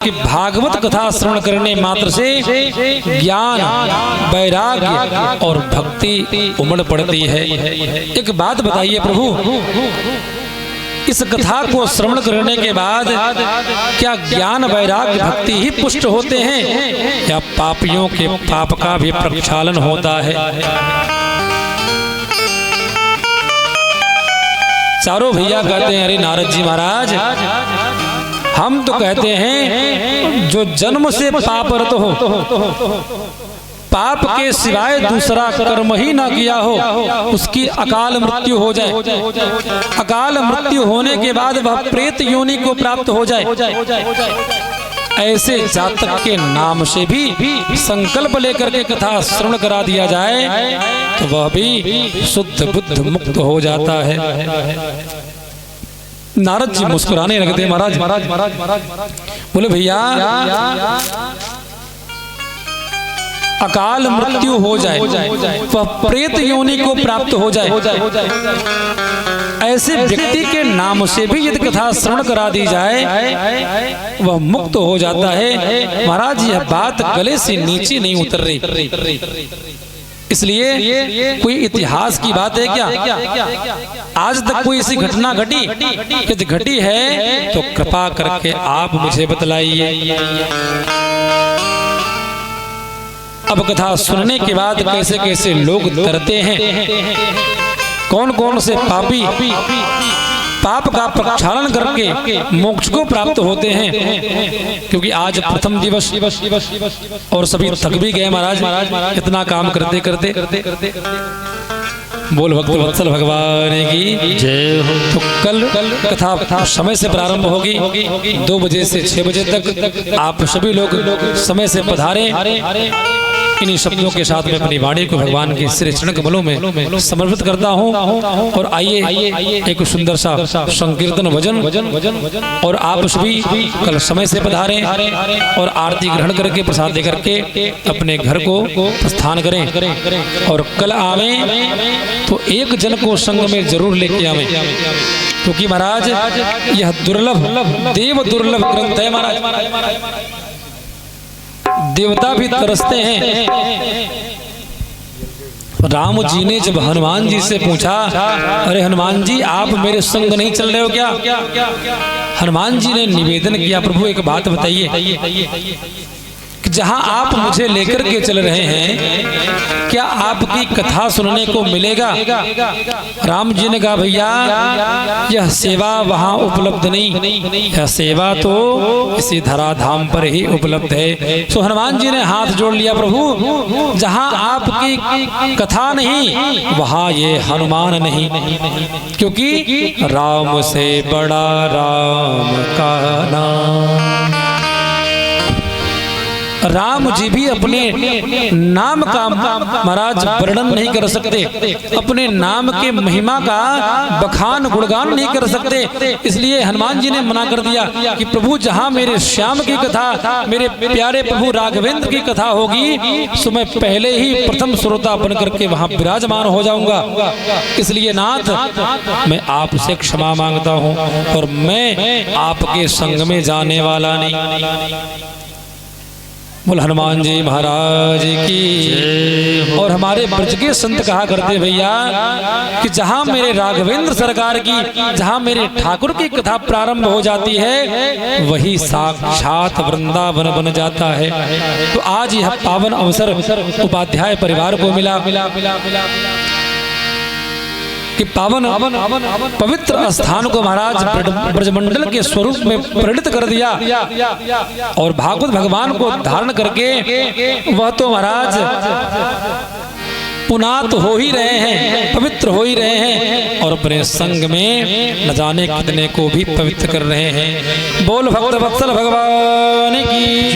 कि भागवत कथा श्रवण करने मात्र से ज्ञान, वैराग्य और भक्ति उमड़ पड़ती है। एक बात बताइए प्रभु, इस कथा को श्रवण करने के बाद क्या ज्ञान, वैराग्य, भक्ति ही पुष्ट होते हैं या पापियों के पाप का भी प्रक्षालन होता है? चारों भैया कहते हैं, अरे नारद जी महाराज, हम तो कहते हैं जो जन्म से पापरत हो, पाप के सिवाय दूसरा कर्म ही ना किया हो, उसकी अकाल मृत्यु हो जाए। अकाल मृत्यु होने के बाद वह प्रेत योनि को प्राप्त हो जाए। ऐसे जातक के नाम से भी संकल्प लेकर के कथा श्रवण करा दिया जाए तो वह भी शुद्ध बुद्ध मुक्त हो जाता है। नारद जी मुस्कुराने लगते, महाराज बोले भैया, अकाल मृत्यु हो जाए, वह प्रेत योनि को प्राप्त हो जाए, ऐसे व्यक्ति के नाम से भी यदि कथा श्रवण करा दी जाए वह मुक्त हो जाता है। महाराज यह बात गले से नीचे नहीं उतर रही, इसलिए कोई इतिहास की बात है क्या? आज तक कोई ऐसी घटना घटी? यदि घटी है तो कृपा करके आप मुझे बतलाइए। अब कथा सुनने के बाद कैसे कैसे लोग डरते हैं, कौन कौन से पापी पाप का प्रक्षालन करके मोक्ष को प्राप्त होते हैं। क्योंकि आज प्रथम दिवस और सभी थक भी गए महाराज, इतना काम करते करते। बोल भक्त वत्सल भगवान की जय हो। तो कल कथा समय से प्रारंभ होगी, 2 बजे से 6 बजे तक। आप सभी लोग समय से पधारें। इन्हीं शब्दों के साथ में अपनी वाणी को भगवान के श्री चरण कमलों में समर्पित करता हूँ। और आइए एक सुंदर सा संकीर्तन भजन, और आप सभी कल समय से पधारें और आरती ग्रहण करके प्रसाद दे करके अपने घर को प्रस्थान करें। और कल आवें तो एक जन को संग में जरूर लेके आवें, क्योंकि महाराज यह दुर्लभ, देव दुर्लभ ग्रंथ है महाराज। देवता भी तरसते हैं। राम जी ने जब हनुमान जी से पूछा, अरे हनुमान जी, आप मेरे संग नहीं चल रहे हो क्या? हनुमान जी ने निवेदन किया, प्रभु एक बात बताइए, जहां आप मुझे लेकर के चल रहे हैं क्या आपकी कथा सुनने को मिलेगा? राम जी ने कहा, भैया यह सेवा वहां उपलब्ध नहीं, यह सेवा तो इसी धराधाम पर ही उपलब्ध है। तो हनुमान जी ने हाथ जोड़ लिया, प्रभु जहां आपकी कथा नहीं वहां ये हनुमान नहीं, क्योंकि राम से बड़ा राम का नाम। राम जी भी अपने नाम का महाराज वर्णन नहीं कर सकते, अपने नाम के महिमा का बखान गुणगान नहीं कर सकते। इसलिए हनुमान जी ने मना कर दिया कि प्रभु जहां मेरे श्याम की कथा, मेरे प्यारे प्रभु राघवेंद्र की कथा होगी तो मैं पहले ही प्रथम श्रोता बन करके वहां विराजमान हो जाऊंगा। इसलिए नाथ, मैं आपसे क्षमा मांगता हूं और मैं आपके संग में जाने वाला नहीं। बोल हनुमान जी महाराज की। और हमारे ब्रज के संत कहा करते, भैया कि जहां मेरे राघवेंद्र सरकार की, जहां मेरे ठाकुर की कथा प्रारंभ हो जाती है वही साक्षात वृंदावन बन जाता है। तो आज यह पावन अवसर उपाध्याय परिवार को मिला कि पावन पवित्र स्थान को महाराज ब्रजमंडल के स्वरूप में परिणत कर दिया और भागवत भगवान को धारण करके वह तो महाराज पुनात हो ही रहे हैं, पवित्र हो ही रहे हैं और अपने संग में न जाने कितने को भी पवित्र कर रहे हैं। बोल भक्त वत्सल भगवान की।